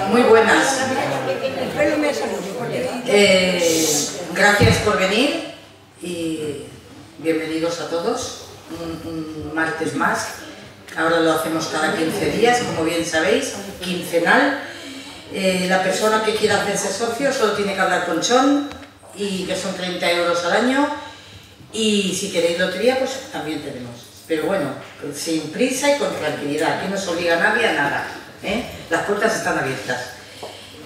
Muy buenas. Gracias por venir y bienvenidos a todos. Un martes más. Ahora lo hacemos cada 15 días, como bien sabéis, quincenal. La persona que quiera hacerse socio solo tiene que hablar con Chon, y que son 30 euros al año. Y si queréis lotería, pues también tenemos. Pero bueno, sin prisa y con tranquilidad. Aquí no se obliga a nadie a nada. Las puertas están abiertas.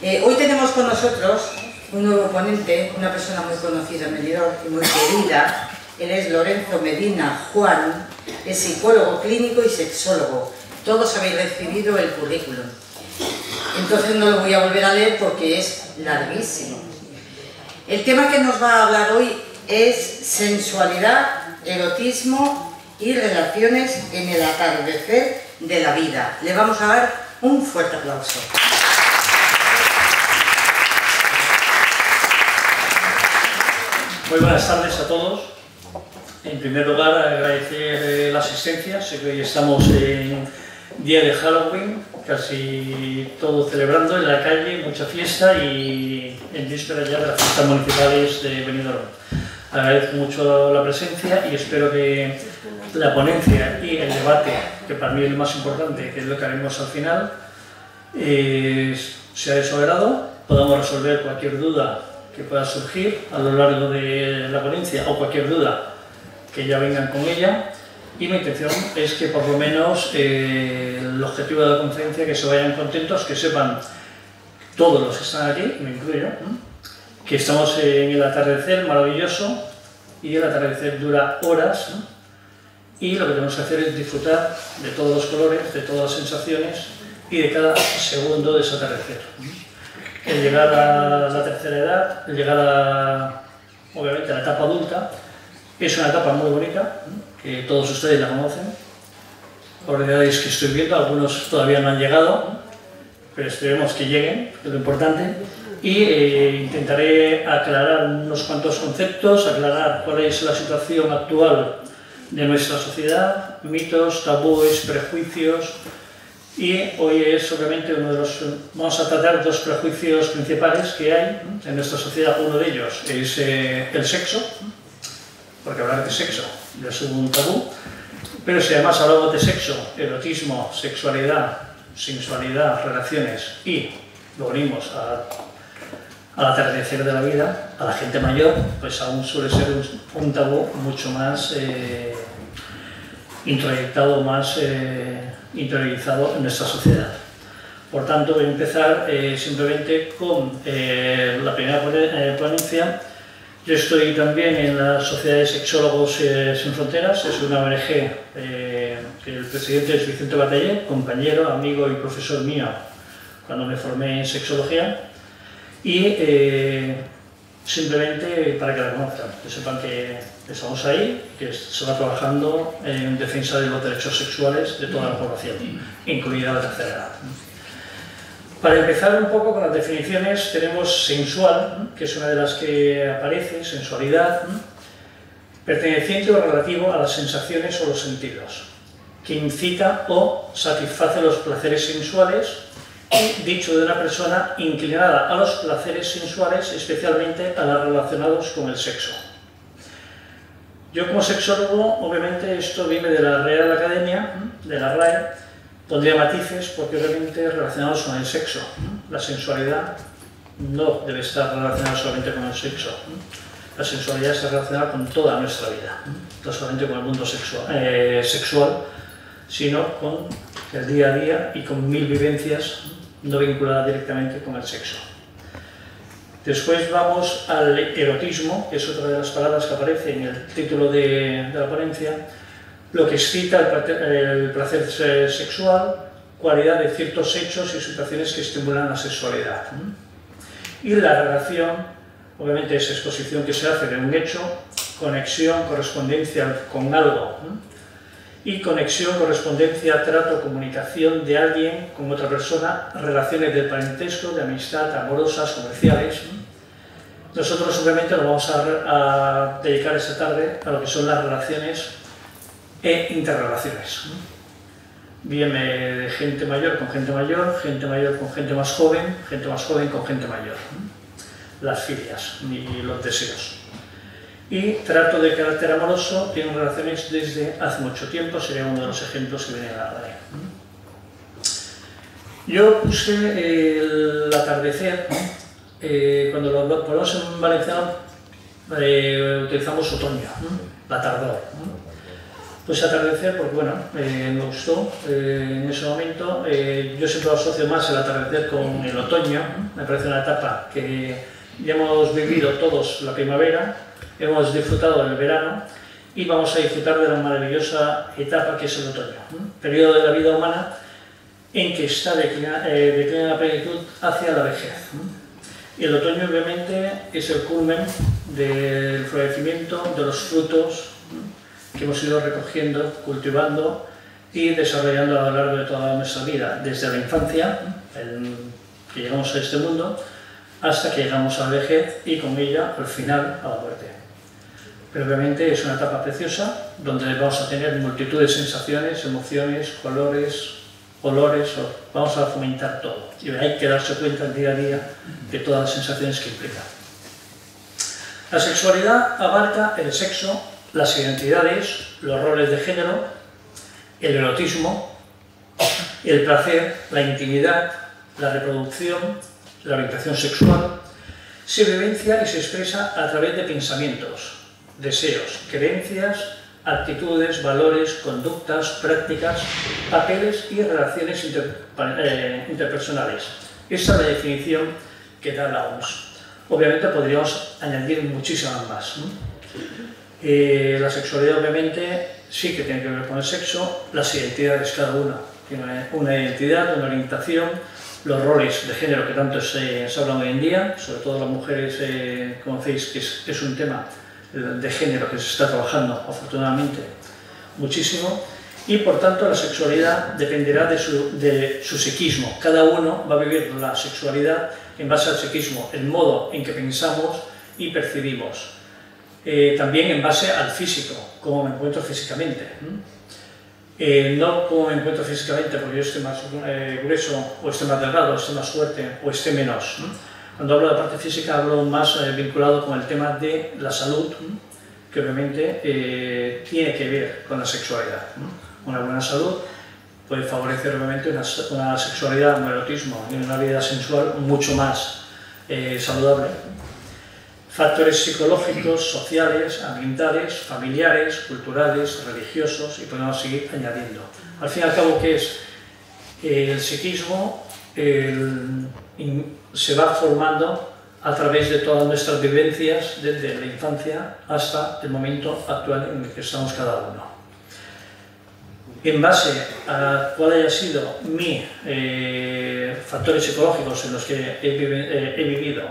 Hoy tenemos con nosotros un nuevo ponente, una persona muy conocida en Benidorm y muy querida. Él es Lorenzo Medina Juan, es psicólogo clínico y sexólogo. Todos habéis recibido el currículum. Entonces no lo voy a volver a leer porque es larguísimo. El tema que nos va a hablar hoy es sensualidad, erotismo y relaciones en el atardecer de la vida. Le vamos a dar un fuerte aplauso. Muy buenas tardes a todos. En primer lugar, agradecer la asistencia. Sé que hoy estamos en día de Halloween, casi todo celebrando en la calle, mucha fiesta y en vísperas ya de las fiestas municipales de Benidorm. Agradezco mucho la presencia y espero que la ponencia y el debate, que para mí es lo más importante, que es lo que haremos al final, sea de su agrado, podamos resolver cualquier duda que pueda surgir a lo largo de la ponencia o cualquier duda que ya vengan con ella. Y mi intención es que por lo menos el objetivo de la conferencia, que se vayan contentos, que sepan todos los que están aquí, me incluyo, que estamos en el atardecer maravilloso y el atardecer dura horas, y lo que tenemos que hacer es disfrutar de todos los colores, de todas las sensaciones y de cada segundo de ese atardecer. El llegar a la tercera edad, el llegar a, obviamente, a la etapa adulta, es una etapa muy bonita, que todos ustedes la conocen. Por realidades que estoy viendo, algunos todavía no han llegado, pero esperemos que lleguen, que es lo importante. Y intentaré aclarar unos cuantos conceptos, aclarar cuál es la situación actual de nuestra sociedad, mitos, tabúes, prejuicios. Y hoy es obviamente vamos a tratar dos prejuicios principales que hay en nuestra sociedad. Uno de ellos es el sexo, porque hablar de sexo ya es un tabú, pero si además hablamos de sexo, erotismo, sexualidad, sensualidad, relaciones y lo unimos al atardecer de la vida, a la gente mayor, pues aún suele ser un tabú mucho más introyectado, más interiorizado en nuestra sociedad. Por tanto, voy a empezar simplemente con la primera ponencia. Yo estoy también en la Sociedad de Sexólogos Sin Fronteras, es una ONG que el presidente es Vicente Bataller, compañero, amigo y profesor mío cuando me formé en sexología, y simplemente para que la conozcan, que sepan que estamos ahí, que se va trabajando en defensa de los derechos sexuales de toda la población, incluida la tercera edad. Para empezar un poco con las definiciones, tenemos sensual, que es una de las que aparece, sensualidad, perteneciente o relativo a las sensaciones o los sentidos, que incita o satisface los placeres sensuales, y dicho de una persona inclinada a los placeres sensuales, especialmente a los relacionados con el sexo. Yo como sexólogo, obviamente esto viene de la Real Academia, de la RAE, pondría matices porque obviamente relacionados con el sexo. La sensualidad no debe estar relacionada solamente con el sexo. La sensualidad está relacionada con toda nuestra vida, no solamente con el mundo sexual, sino con el día a día y con mil vivencias no vinculadas directamente con el sexo. Después vamos al erotismo, que es otra de las palabras que aparece en el título de la ponencia, lo que excita el placer sexual, cualidad de ciertos hechos y situaciones que estimulan la sexualidad. Y la relación, obviamente, es exposición que se hace de un hecho, conexión, correspondencia con algo, y conexión, correspondencia, trato, comunicación de alguien con otra persona, relaciones de parentesco, de amistad, amorosas, comerciales. Nosotros obviamente nos vamos a dedicar esta tarde a lo que son las relaciones e interrelaciones. bien de gente mayor con gente mayor con gente más joven con gente mayor. Las filias y los deseos. Y trato de carácter amoroso, tengo relaciones desde hace mucho tiempo, sería uno de los ejemplos que vienen a dar. Yo puse el atardecer, cuando lo ponemos en valenciano utilizamos otoño, la tardor. Pues atardecer, porque bueno, me gustó en ese momento. Yo siempre lo asocio más el atardecer con el otoño, me parece una etapa que ya hemos vivido todos la primavera, hemos disfrutado del verano y vamos a disfrutar de la maravillosa etapa que es el otoño, periodo de la vida humana en que está declinando la plenitud hacia la vejez. Y el otoño obviamente es el culmen del florecimiento de los frutos que hemos ido recogiendo, cultivando y desarrollando a lo largo de toda nuestra vida, desde la infancia, que llegamos a este mundo, hasta que llegamos a la vejez y con ella, al final, a la muerte. Pero obviamente es una etapa preciosa, donde vamos a tener multitud de sensaciones, emociones, colores, olores, vamos a fomentar todo. Y hay que darse cuenta día a día de todas las sensaciones que implica. La sexualidad abarca el sexo, las identidades, los roles de género, el erotismo, el placer, la intimidad, la reproducción, la orientación sexual, se vivencia y se expresa a través de pensamientos, deseos, creencias, actitudes, valores, conductas, prácticas, papeles y relaciones interpersonales. Esa es la definición que da la OMS. Obviamente podríamos añadir muchísimas más, ¿no? La sexualidad obviamente sí que tiene que ver con el sexo, las identidades, cada una tiene una identidad, una orientación, los roles de género que tanto se hablan hoy en día, sobre todo las mujeres, conocéis que es un tema de género que se está trabajando afortunadamente muchísimo, y por tanto la sexualidad dependerá de su psiquismo. Cada uno va a vivir la sexualidad en base al psiquismo, el modo en que pensamos y percibimos. También en base al físico, cómo me encuentro físicamente. No cómo me encuentro físicamente porque yo esté más grueso, o esté más delgado, o esté más fuerte, o esté menos. Cuando hablo de la parte física hablo más vinculado con el tema de la salud, que obviamente tiene que ver con la sexualidad. Una buena salud puede favorecer obviamente una sexualidad, un erotismo y una vida sensual mucho más saludable. Factores psicológicos, sociales, ambientales, familiares, culturales, religiosos, y podemos seguir añadiendo. Al fin y al cabo, ¿qué es? El psiquismo se va formando a través de todas nuestras vivencias, desde la infancia hasta el momento actual en el que estamos cada uno. En base a cuál haya sido mis factores psicológicos en los que he vivido,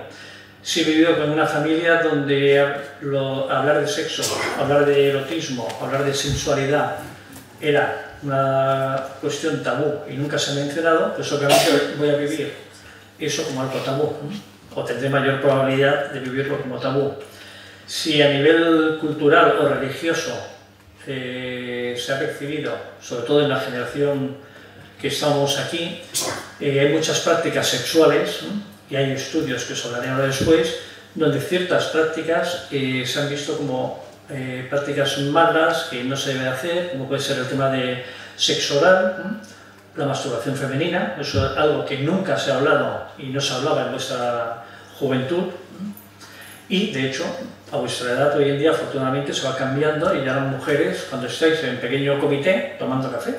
si he vivido con una familia donde hablar de sexo, hablar de erotismo, hablar de sensualidad era una cuestión tabú y nunca se ha mencionado, pues obviamente voy a vivir eso como algo tabú, o tendré mayor probabilidad de vivirlo como tabú. Si a nivel cultural o religioso se ha percibido, sobre todo en la generación que estamos aquí, hay muchas prácticas sexuales, y hay estudios que os hablaré ahora después, donde ciertas prácticas se han visto como prácticas malas, que no se debe hacer, como puede ser el tema de sexo oral, la masturbación femenina, eso es algo que nunca se ha hablado y no se hablaba en vuestra juventud, y de hecho a vuestra edad hoy en día afortunadamente se va cambiando, y ya las mujeres, cuando estáis en pequeño comité tomando café,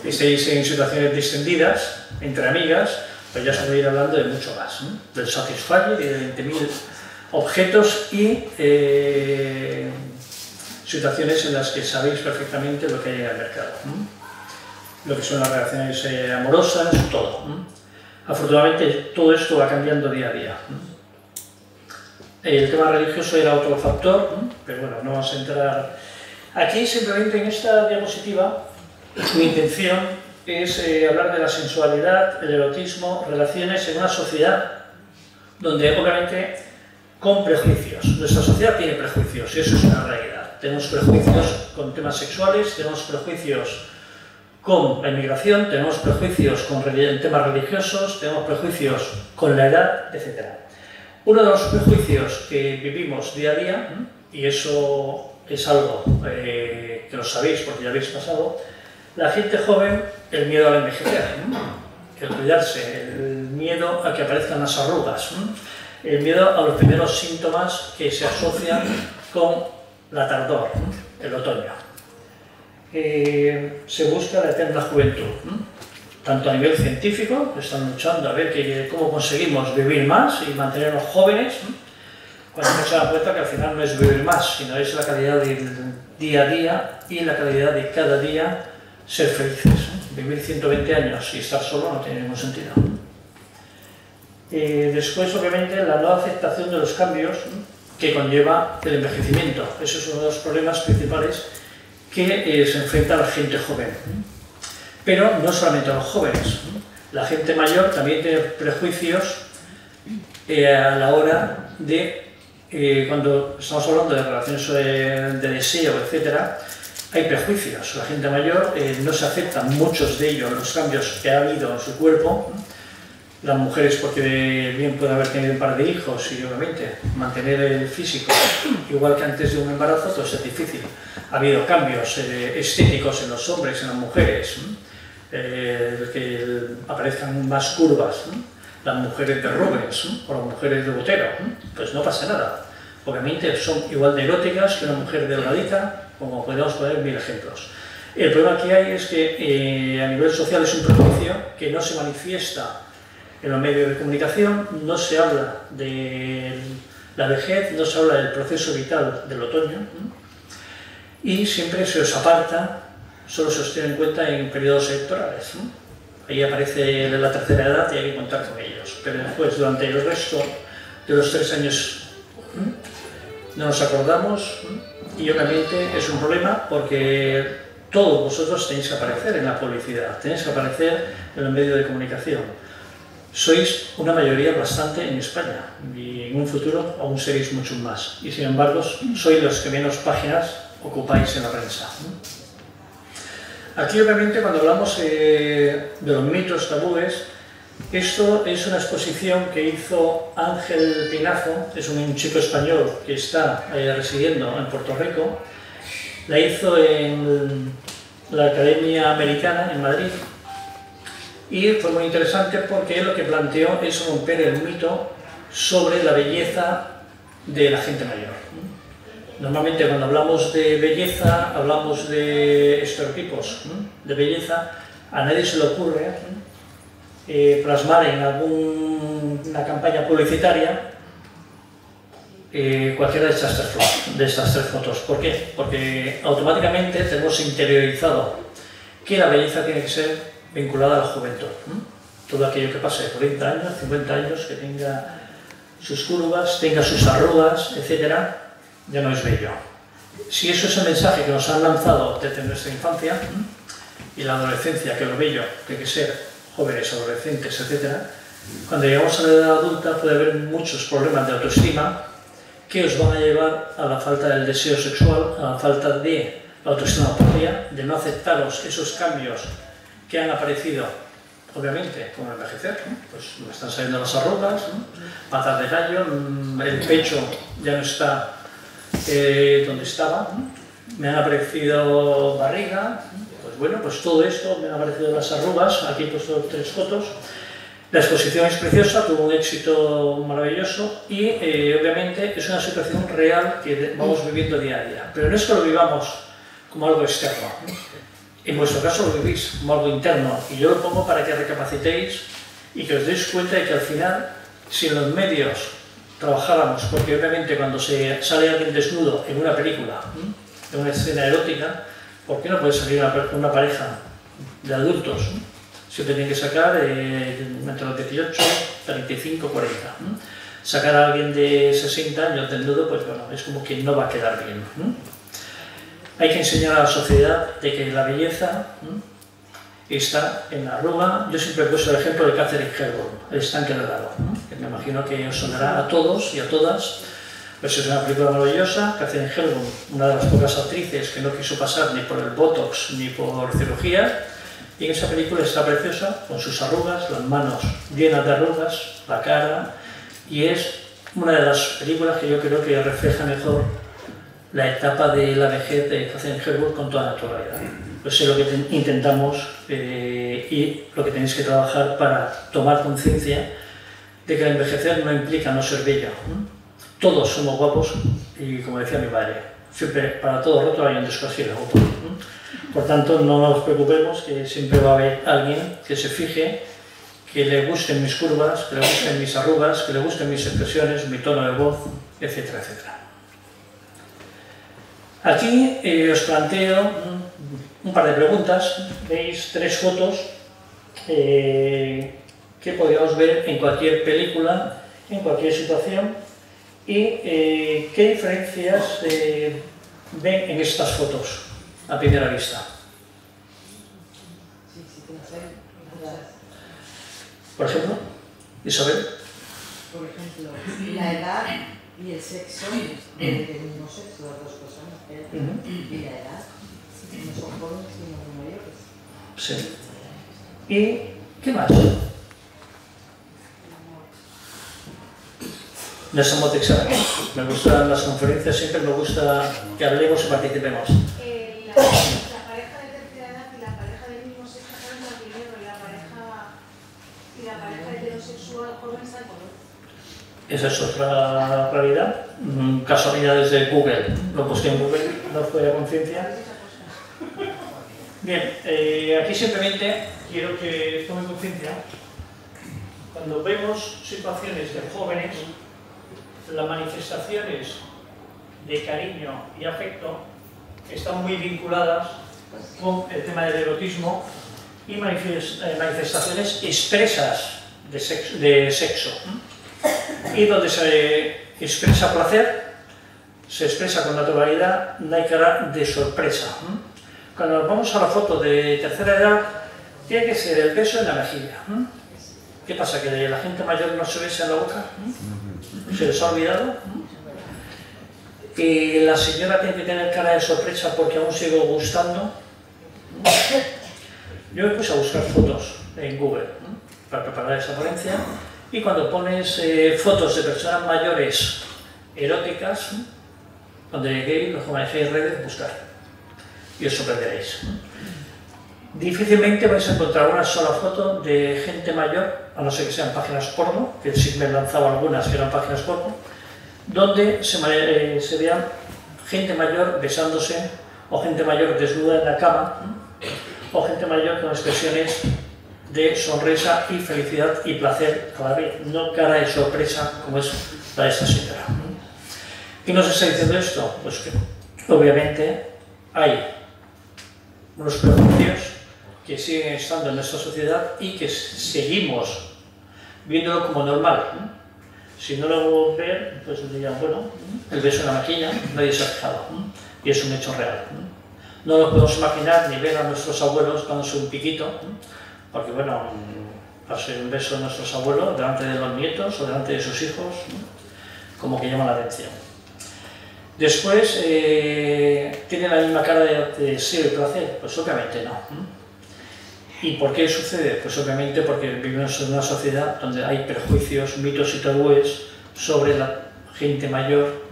estáis en situaciones distendidas entre amigas, pues ya se va a ir hablando de mucho más, ¿no? Del Satisfyer y de 20.000 objetos y situaciones en las que sabéis perfectamente lo que hay en el mercado, ¿no? Lo que son las relaciones amorosas, todo, ¿no? Afortunadamente todo esto va cambiando día a día, ¿no? El tema religioso era otro factor, ¿no? Pero bueno, no vamos a entrar aquí. Simplemente en esta diapositiva mi intención es hablar de la sensualidad, el erotismo, relaciones en una sociedad donde obviamente con prejuicios. Nuestra sociedad tiene prejuicios y eso es una realidad. Tenemos prejuicios con temas sexuales, tenemos prejuicios con la inmigración, tenemos prejuicios con temas religiosos, tenemos prejuicios con la edad, etc. Uno de los prejuicios que vivimos día a día, y eso es algo que lo sabéis porque ya habéis pasado, la gente joven, el miedo al envejecer, el cuidarse, el miedo a que aparezcan las arrugas, el miedo a los primeros síntomas que se asocian con la tardor, el otoño. Se busca la eterna juventud, tanto a nivel científico, están luchando a ver cómo conseguimos vivir más y mantenernos jóvenes, cuando no se dan cuenta que al final no es vivir más, sino es la calidad del día a día y la calidad de cada día ser felices. Vivir 120 años y estar solo no tiene ningún sentido. Después, obviamente, la no aceptación de los cambios que conlleva el envejecimiento. Eso es uno de los problemas principales que se enfrenta a la gente joven. Pero no solamente a los jóvenes. La gente mayor también tiene prejuicios a la hora de, cuando estamos hablando de relaciones de deseo, etc., hay prejuicios. La gente mayor no se aceptan muchos de ellos los cambios que ha habido en su cuerpo. Las mujeres porque bien pueden haber tenido un par de hijos y obviamente mantener el físico igual que antes de un embarazo pues es difícil. Ha habido cambios estéticos en los hombres, en las mujeres, que aparezcan más curvas, las mujeres de Rubens o las mujeres de Botero, pues no pasa nada. Obviamente son igual de eróticas que una mujer delgadita, como podemos poner 1000 ejemplos. El problema que hay es que a nivel social es un prejuicio que no se manifiesta en los medios de comunicación, no se habla de la vejez, no se habla del proceso vital del otoño y siempre se os aparta, solo se os tiene en cuenta en periodos electorales. Ahí aparece la tercera edad y hay que contar con ellos, pero después durante el resto de los 3 años no nos acordamos y obviamente es un problema porque todos vosotros tenéis que aparecer en la publicidad, tenéis que aparecer en los medios de comunicación. Sois una mayoría bastante en España y en un futuro aún seréis muchos más y sin embargo sois los que menos páginas ocupáis en la prensa. Aquí obviamente cuando hablamos de los mitos, tabúes, esto es una exposición que hizo Ángel Pinazo, es un chico español que está residiendo en Puerto Rico, la hizo en la Academia Americana en Madrid. Y fue muy interesante porque lo que planteó es romper el mito sobre la belleza de la gente mayor. Normalmente cuando hablamos de belleza, hablamos de estereotipos de belleza, a nadie se le ocurre plasmar en alguna campaña publicitaria cualquiera de estas tres fotos. ¿Por qué? Porque automáticamente tenemos interiorizado que la belleza tiene que ser vinculada a la juventud. Todo aquello que pase de 40 años, 50 años, que tenga sus curvas, tenga sus arrugas, etc., ya no es bello. Si eso es el mensaje que nos han lanzado desde nuestra infancia y la adolescencia, que lo bello tiene que ser jóvenes, adolescentes, etc., cuando llegamos a la edad adulta puede haber muchos problemas de autoestima que os van a llevar a la falta del deseo sexual, a la falta de la autoestima propia, de no aceptaros esos cambios que han aparecido, obviamente, con el envejecer, pues me están saliendo las arrugas, patas de gallo, el pecho ya no está donde estaba, me han aparecido barriga, pues bueno, pues todo esto, me han aparecido las arrugas, aquí he puesto 3 fotos. La exposición es preciosa, tuvo un éxito maravilloso y obviamente es una situación real que vamos viviendo día a día, pero no es que lo vivamos como algo externo. En vuestro caso lo vivís como algo interno y yo lo pongo para que recapacitéis y que os deis cuenta de que al final, si en los medios trabajáramos, porque obviamente cuando se sale alguien desnudo en una película, en una escena erótica, ¿por qué no puede salir una pareja de adultos? Siempre tienen que sacar entre los 18, 35, 40. Sacar a alguien de 60 años desnudo, pues bueno, es como que no va a quedar bien. Hay que enseñar a la sociedad de que la belleza está en la arruga. Yo siempre he puesto el ejemplo de Katharine Hepburn, el estanque dorado, que me imagino que os sonará a todos y a todas. Pues es una película maravillosa. Katharine Hepburn, una de las pocas actrices que no quiso pasar ni por el botox ni por cirugía, Y en esa película está preciosa, con sus arrugas, las manos llenas de arrugas, la cara, y es una de las películas que yo creo que refleja mejor la etapa de la vejez de Catherine Hepburn con toda naturalidad. Pues es lo que intentamos y lo que tenéis que trabajar para tomar conciencia de que el envejecer no implica no ser bello. Todos somos guapos y, como decía mi madre, siempre para todo roto hay un descosido. Por tanto, no nos preocupemos, que siempre va a haber alguien que se fije, que le gusten mis curvas, que le gusten mis arrugas, que le gusten mis expresiones, mi tono de voz, etcétera, etcétera. Aquí os planteo un par de preguntas. Veis 3 fotos que podríamos ver en cualquier película, en cualquier situación, y qué diferencias ven en estas fotos a primera vista. Por ejemplo, Isabel. Por ejemplo, la edad y el sexo del mismo sexo, las dos personas, y la edad, no son jóvenes sino muy mayores. Sí. ¿Y qué más? No somos de examen. Me gustan las conferencias, siempre me gusta que hablemos y participemos. La pareja de tercera edad y la pareja del mismo sexo están en blanco y negro, y la pareja heterosexual joven está en color. Esa es otra realidad. Casualidades de Google. Lo busqué en Google, no fue a conciencia. Bien, aquí simplemente quiero que tomen conciencia. Cuando vemos situaciones de jóvenes, las manifestaciones de cariño y afecto están muy vinculadas con el tema del erotismo y manifestaciones expresas de sexo. Y donde se expresa placer, se expresa con naturalidad, no hay cara de sorpresa. Cuando nos vamos a la foto de tercera edad, tiene que ser el beso en la mejilla. ¿Qué pasa? ¿Que la gente mayor no se besa en la boca? ¿Se les ha olvidado? ¿Y la señora tiene que tener cara de sorpresa porque aún sigo gustando? Yo me puse a buscar fotos en Google para preparar esa ponencia, y cuando pones fotos de personas mayores eróticas, cuando lleguéis, los que manejéis redes, buscar y os sorprenderéis. Difícilmente vais a encontrar una sola foto de gente mayor, a no ser que sean páginas porno, que sí me he lanzado algunas que eran páginas porno, donde se vean gente mayor besándose, o gente mayor desnuda en la cama, o gente mayor con expresiones de sonrisa y felicidad y placer a la vez, no cara de sorpresa como es la de esta señora. ¿Qué nos está diciendo esto? Pues que obviamente hay unos prejuicios que siguen estando en nuestra sociedad y que seguimos viéndolo como normal. Si no lo ven, pues dirían, bueno, el beso en la maquilla, nadie se ha fijado, y es un hecho real. No nos podemos imaginar ni ver a nuestros abuelos dándose un piquito, porque bueno, darse un beso a nuestros abuelos delante de los nietos o delante de sus hijos, como que llama la atención. Después, ¿tiene la misma cara de deseo y placer? Pues obviamente no. ¿Y por qué sucede? Pues obviamente porque vivimos en una sociedad donde hay prejuicios, mitos y tabúes sobre la gente mayor,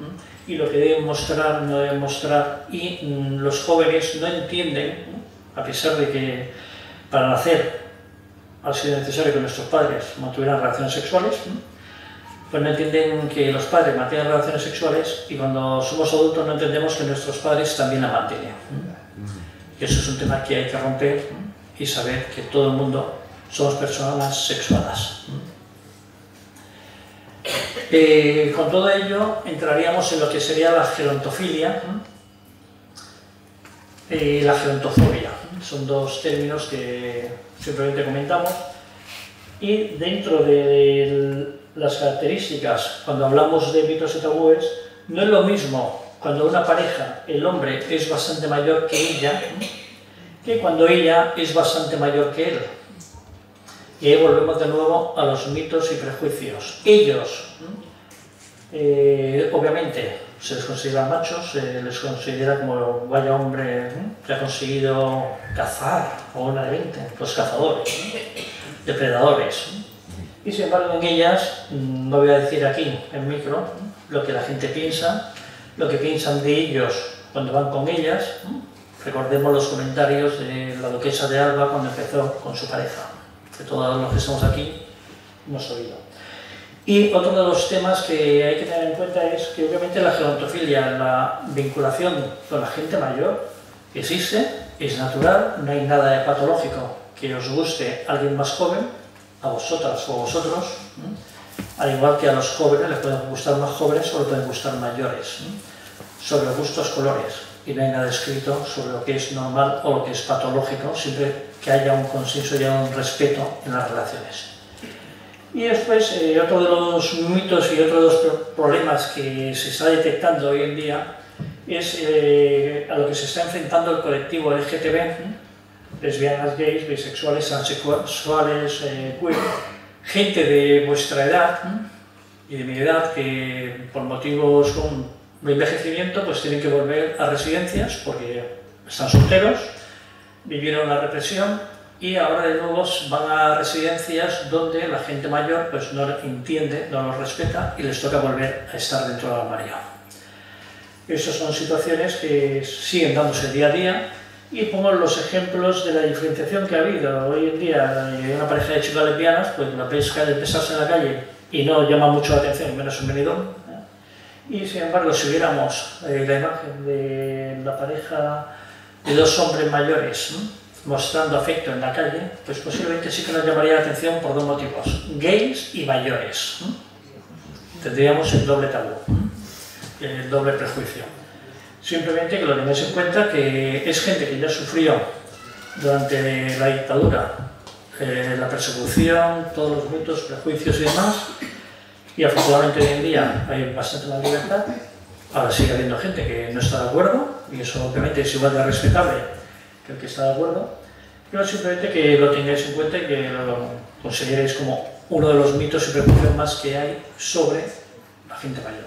y lo que deben mostrar, no deben mostrar, y los jóvenes no entienden, a pesar de que para nacer ha sido necesario que nuestros padres mantuvieran relaciones sexuales, pues no entienden que los padres mantienen relaciones sexuales, y cuando somos adultos no entendemos que nuestros padres también la mantienen. Y eso es un tema que hay que romper y saber que todo el mundo somos personas sexuadas. Con todo ello entraríamos en lo que sería la gerontofilia y la gerontofobia. Son dos términos que simplemente comentamos, y dentro de las características, cuando hablamos de mitos y tabúes, no es lo mismo cuando una pareja, el hombre es bastante mayor que ella, que cuando ella es bastante mayor que él. Y ahí volvemos de nuevo a los mitos y prejuicios. Ellos, obviamente, se les considera machos, se les considera como vaya hombre que ha conseguido cazar a una de 20, los cazadores, depredadores. Y sin embargo en ellas, no voy a decir aquí en micro, lo que la gente piensa, lo que piensan de ellos cuando van con ellas. Recordemos los comentarios de la duquesa de Alba cuando empezó con su pareja, que todos los que estamos aquí hemos oído. Y otro de los temas que hay que tener en cuenta es que obviamente la gerontofilia, la vinculación con la gente mayor, existe, es natural, no hay nada de patológico que os guste alguien más joven, a vosotras o a vosotros, al igual que a los jóvenes les pueden gustar más jóvenes o les pueden gustar mayores, sobre gustos, colores, y no hay nada escrito sobre lo que es normal o lo que es patológico, siempre que haya un consenso y haya un respeto en las relaciones. Y después, otro de los mitos y otro de los problemas que se está detectando hoy en día es a lo que se está enfrentando el colectivo LGTB, lesbianas, gays, bisexuales, transexuales, queer, gente de vuestra edad y de mi edad que por motivos de envejecimiento pues tienen que volver a residencias porque están solteros, vivieron la represión y ahora de nuevo van a residencias donde la gente mayor pues no entiende, no los respeta y les toca volver a estar dentro del armario. Esas son situaciones que siguen dándose día a día y pongo los ejemplos de la diferenciación que ha habido. Hoy en día una pareja de chicas lesbianas, pues la pesca de besarse en la calle y no llama mucho la atención, menos un Benidorm. Y sin embargo, si viéramos la imagen de la pareja de dos hombres mayores mostrando afecto en la calle, pues posiblemente sí que nos llamaría la atención por dos motivos, gays y mayores. Tendríamos el doble tabú, el doble prejuicio. Simplemente que lo tengáis en cuenta que es gente que ya sufrió durante la dictadura la persecución, todos los mitos, prejuicios y demás, y afortunadamente hoy en día hay bastante más libertad. Ahora sigue habiendo gente que no está de acuerdo, y eso obviamente es igual de respetable que el que está de acuerdo, pero simplemente que lo tengáis en cuenta y que lo consideréis como uno de los mitos y prejuicios más que hay sobre la gente mayor.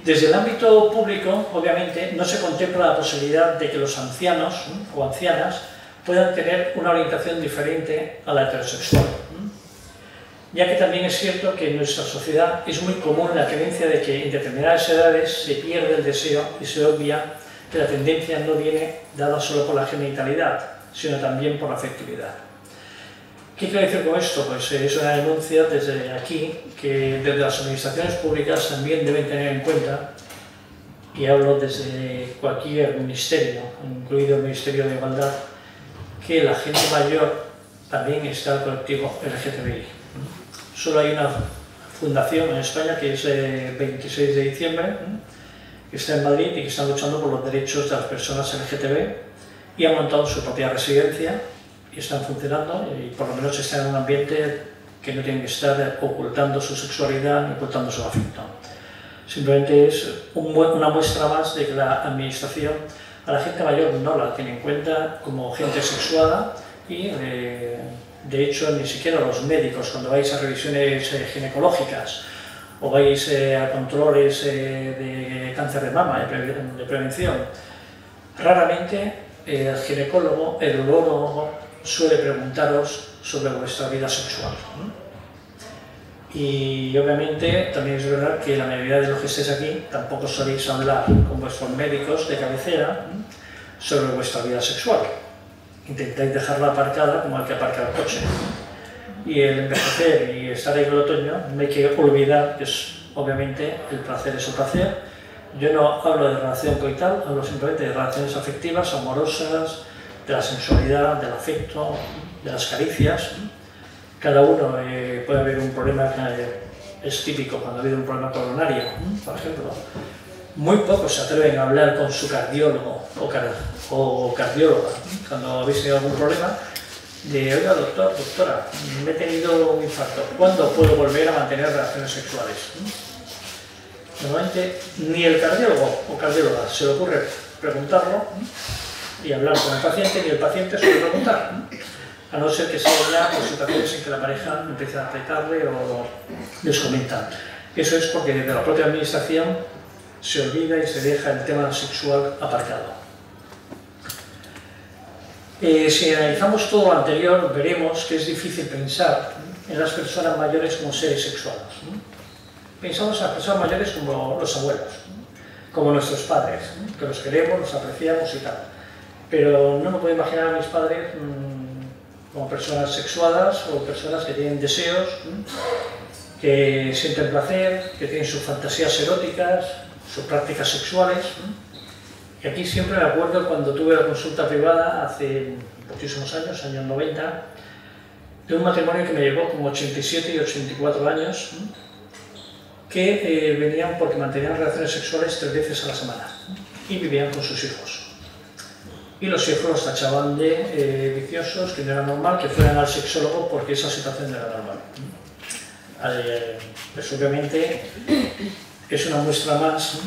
Desde el ámbito público, obviamente, no se contempla la posibilidad de que los ancianos o ancianas puedan tener una orientación diferente a la heterosexual, ya que también es cierto que en nuestra sociedad es muy común la creencia de que en determinadas edades se pierde el deseo y se obvia que la tendencia no viene dada solo por la genitalidad, sino también por la afectividad. ¿Qué quiero decir con esto? Pues es una denuncia desde aquí que desde las administraciones públicas también deben tener en cuenta, y hablo desde cualquier ministerio, incluido el Ministerio de Igualdad, que la gente mayor también está en el colectivo LGTBI. Solo hay una fundación en España que es 26 de diciembre, que está en Madrid y que está luchando por los derechos de las personas LGTB y han montado su propia residencia y están funcionando y por lo menos están en un ambiente que no tienen que estar ocultando su sexualidad ni ocultando su afecto. Simplemente es una muestra más de que la administración a la gente mayor no la tiene en cuenta como gente sexuada y de hecho ni siquiera los médicos cuando vais a revisiones ginecológicas o vais a controles de cáncer de mama, de prevención, raramente el ginecólogo, el urólogo suele preguntaros sobre vuestra vida sexual. Y obviamente también es verdad que la mayoría de los que estéis aquí tampoco soléis hablar con vuestros médicos de cabecera sobre vuestra vida sexual. Intentáis dejarla aparcada como el que aparca el coche. Y el envejecer y estar ahí en el otoño, no hay que olvidar que es, obviamente el placer es el placer. Yo no hablo de relación coital, hablo simplemente de relaciones afectivas, amorosas, de la sensualidad, del afecto, de las caricias. Cada uno puede haber un problema que es típico cuando ha habido un problema coronario, por ejemplo. Muy pocos se atreven a hablar con su cardiólogo o cardióloga cuando habéis tenido algún problema de, oiga, doctor, doctora, me he tenido un infarto, ¿cuándo puedo volver a mantener relaciones sexuales? Normalmente ni el cardiólogo o cardióloga se le ocurre preguntarlo y hablar con el paciente, ni el paciente suele preguntar, a no ser que sea ya por situaciones en que la pareja empieza a apretarle o les comentan. Eso es porque desde la propia administración se olvida y se deja el tema sexual aparcado. Si analizamos todo lo anterior, veremos que es difícil pensar en las personas mayores como seres sexuales. Pensamos en las personas mayores como los abuelos, como nuestros padres, que los queremos, los apreciamos y tal. Pero no me puedo imaginar a mis padres como personas sexuadas o personas que tienen deseos, que sienten placer, que tienen sus fantasías eróticas, sus prácticas sexuales. Y aquí siempre me acuerdo cuando tuve la consulta privada hace muchísimos años, años 90, de un matrimonio que me llevó como 87 y 84 años, que venían porque mantenían relaciones sexuales 3 veces a la semana y vivían con sus hijos. Y los hijos los tachaban de viciosos, que no era normal que fueran al sexólogo porque esa situación no era normal. Pues obviamente es una muestra más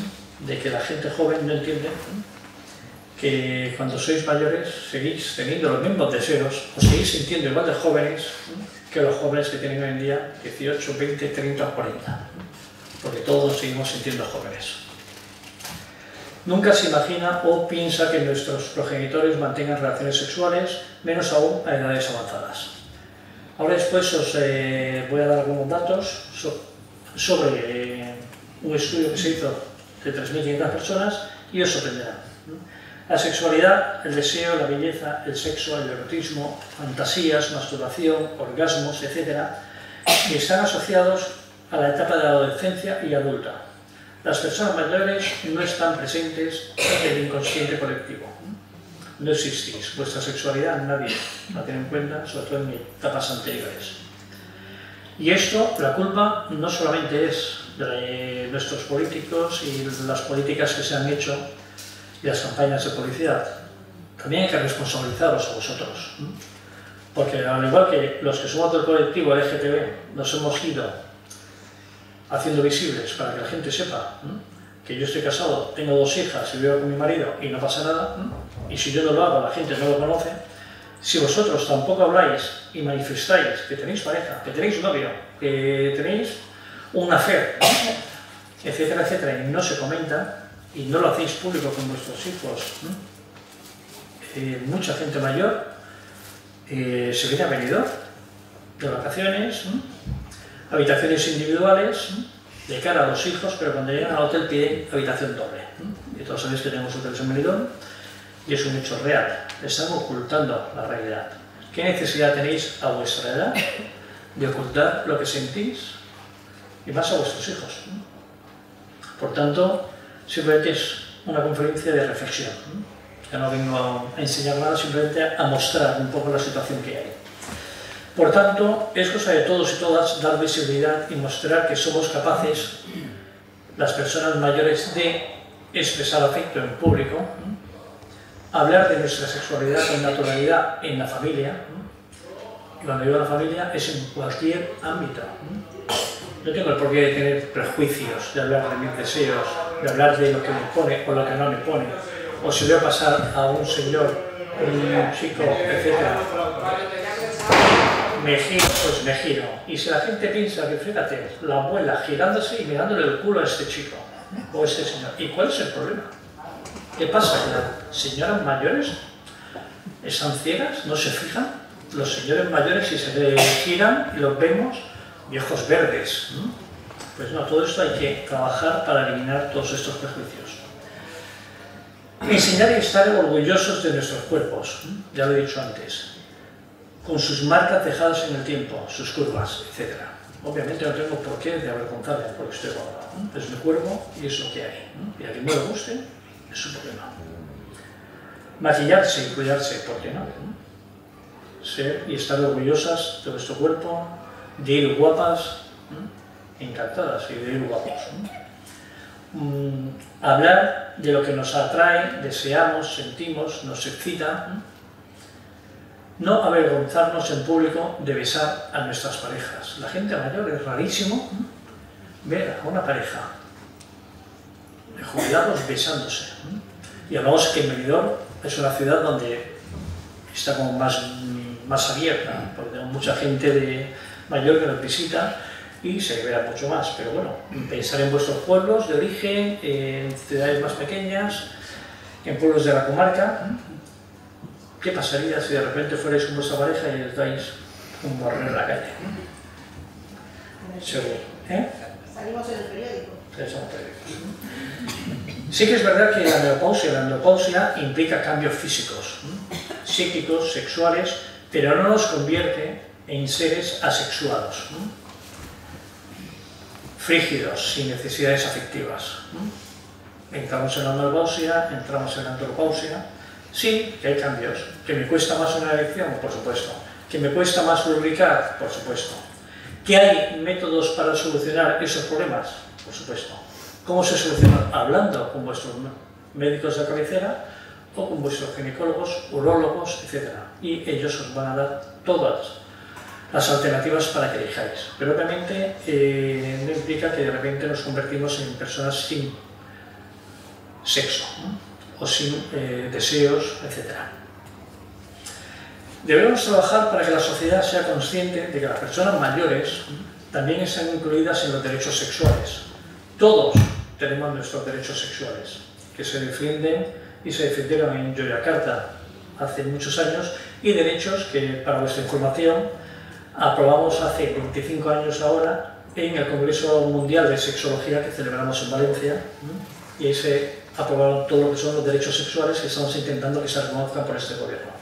de que la gente joven no entiende que cuando sois mayores seguís teniendo los mismos deseos o seguís sintiendo igual de jóvenes que los jóvenes que tienen hoy en día 18, 20, 30 o 40, porque todos seguimos sintiendo jóvenes. Nunca se imagina o piensa que nuestros progenitores mantengan relaciones sexuales, menos aún a edades avanzadas. Ahora después os voy a dar algunos datos sobre un estudio que se hizo de 3.500 personas y os sorprenderá. La sexualidad, el deseo, la belleza, el sexo, el erotismo, fantasías, masturbación, orgasmos, etc., están asociados a la etapa de la adolescencia y adulta. Las personas mayores no están presentes en el inconsciente colectivo. No existís. Vuestra sexualidad nadie la tiene en cuenta, sobre todo en etapas anteriores. Y esto, la culpa, no solamente es de nuestros políticos y las políticas que se han hecho y las campañas de publicidad. También hay que responsabilizaros a vosotros. Porque al igual que los que somos del colectivo LGTB nos hemos ido haciendo visibles para que la gente sepa que yo estoy casado, tengo 2 hijas y vivo con mi marido y no pasa nada, y si yo no lo hago la gente no lo conoce. Si vosotros tampoco habláis y manifestáis que tenéis pareja, que tenéis novio, que tenéis un affair, etcétera, etcétera, y no se comenta y no lo hacéis público con vuestros hijos, mucha gente mayor se viene a Benidorm de vacaciones, habitaciones individuales de cara a los hijos, pero cuando llegan al hotel piden habitación doble. Y todos sabéis que tenemos hoteles en Benidorm y es un hecho real. Están ocultando la realidad. ¿Qué necesidad tenéis a vuestra edad de ocultar lo que sentís y más a vuestros hijos? Por tanto, simplemente es una conferencia de reflexión. Ya no vengo a enseñar nada, simplemente a mostrar un poco la situación que hay. Por tanto, es cosa de todos y todas dar visibilidad y mostrar que somos capaces, las personas mayores, de expresar afecto en público, hablar de nuestra sexualidad con naturalidad en la familia. Y cuando digo la familia es en cualquier ámbito. No tengo el porqué de tener prejuicios, de hablar de mis deseos, de hablar de lo que me pone o lo que no me pone, o si voy a pasar a un señor, un chico, etc. Me giro, pues me giro. Y si la gente piensa que, fíjate, la abuela girándose y mirándole el culo a este chico o a este señor, ¿y cuál es el problema? ¿Qué pasa? ¿Que las señoras mayores están ciegas? ¿No se fijan? Los señores mayores, si se giran y los vemos, viejos verdes. Pues no, todo esto hay que trabajar para eliminar todos estos prejuicios. Enseñar y estar orgullosos de nuestros cuerpos, ya lo he dicho antes, con sus marcas dejadas en el tiempo, sus curvas, etc. Obviamente no tengo por qué de avergonzarme porque estoy gordo. Es mi cuerpo y es lo que hay. Y a quien no le guste, es su problema. Maquillarse y cuidarse, ¿por qué no? Ser y estar orgullosas de vuestro cuerpo, de ir guapas, encantadas y de ir guapos. Hablar de lo que nos atrae, deseamos, sentimos, nos excita. No avergonzarnos en público de besar a nuestras parejas. La gente mayor es rarísimo ver a una pareja de jubilados besándose. Y hablamos que Benidorm es una ciudad donde está como más abierta, porque tenemos mucha gente mayor que nos visita y se libera mucho más. Pero bueno, pensar en vuestros pueblos de origen, en ciudades más pequeñas, en pueblos de la comarca. ¿Qué pasaría si de repente fuerais con vuestra pareja y os dais un borrón en la calle? Seguro. Salimos en el periódico. Sí que es verdad que la andropausia implica cambios físicos, psíquicos, sexuales, pero no nos convierte en seres asexuados, frígidos, sin necesidades afectivas. Entramos en la andropausia, entramos en la andropausia. Sí, que hay cambios. ¿Que me cuesta más una erección? Por supuesto. ¿Que me cuesta más lubricar? Por supuesto. ¿Que hay métodos para solucionar esos problemas? Por supuesto. ¿Cómo se soluciona? Hablando con vuestros médicos de cabecera o con vuestros ginecólogos, urólogos, etc. Y ellos os van a dar todas las alternativas para que elijáis. Pero obviamente no implica que de repente nos convertimos en personas sin sexo, o sin deseos, etc. Debemos trabajar para que la sociedad sea consciente de que las personas mayores también están incluidas en los derechos sexuales. Todos tenemos nuestros derechos sexuales, que se defienden y se defendieron en Yogyakarta hace muchos años, y derechos que, para vuestra información, aprobamos hace 25 años ahora en el Congreso Mundial de Sexología que celebramos en Valencia, y ahí se aprobaron todo lo que son los derechos sexuales que estamos intentando que se reconozcan por este gobierno.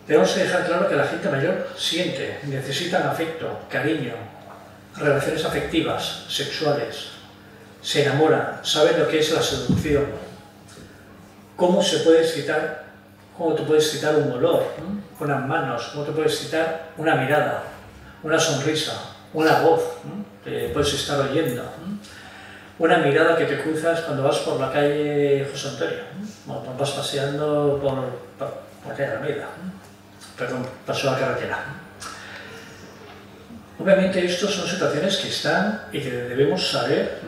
Debemos dejar claro que la gente mayor siente, necesitan afecto, cariño, relaciones afectivas, sexuales, se enamoran, saben lo que es la seducción, cómo se puede excitar, cómo te puedes excitar un olor, unas manos, cómo te puedes excitar una mirada, una sonrisa, una voz, te puedes estar oyendo, una mirada que te cruzas cuando vas por la calle José Antonio, cuando vas paseando por la calle Alameda, perdón, paso a la carretera. Obviamente estas son situaciones que están y que debemos saber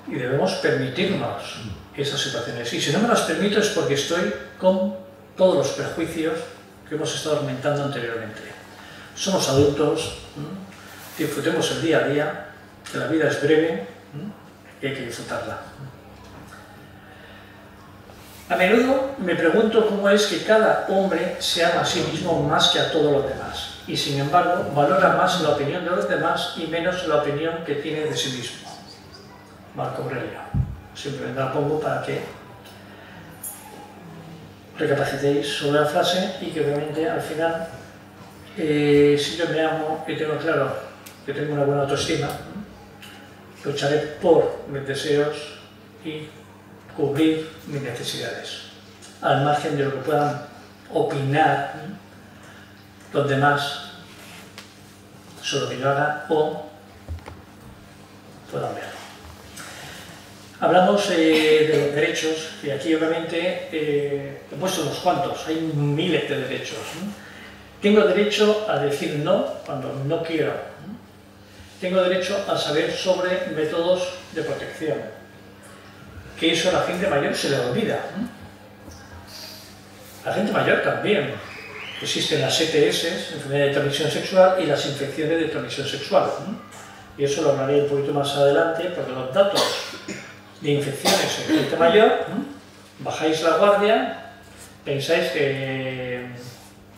y debemos permitirnos esas situaciones. Y si no me las permito es porque estoy con todos los prejuicios que hemos estado comentando anteriormente. Somos adultos, disfrutemos el día a día, que la vida es breve y hay que disfrutarla. A menudo me pregunto cómo es que cada hombre se ama a sí mismo más que a todos los demás, y sin embargo valora más la opinión de los demás y menos la opinión que tiene de sí mismo. Marco Aurelio. Simplemente la pongo para que recapacitéis sobre la frase y que obviamente al final, si yo me amo y tengo claro que tengo una buena autoestima, lucharé por mis deseos y cubrir mis necesidades, al margen de lo que puedan opinar los demás sobre lo que yo haga o puedan verlo. Hablamos de los derechos, y aquí obviamente he puesto unos cuantos, hay miles de derechos. Tengo derecho a decir no cuando no quiero. Tengo derecho a saber sobre métodos de protección, que eso a la gente mayor se le olvida. La gente mayor también. Existen las ETS, enfermedades de transmisión sexual, y las infecciones de transmisión sexual. Y eso lo hablaré un poquito más adelante, porque los datos de infecciones en gente mayor, bajáis la guardia, pensáis que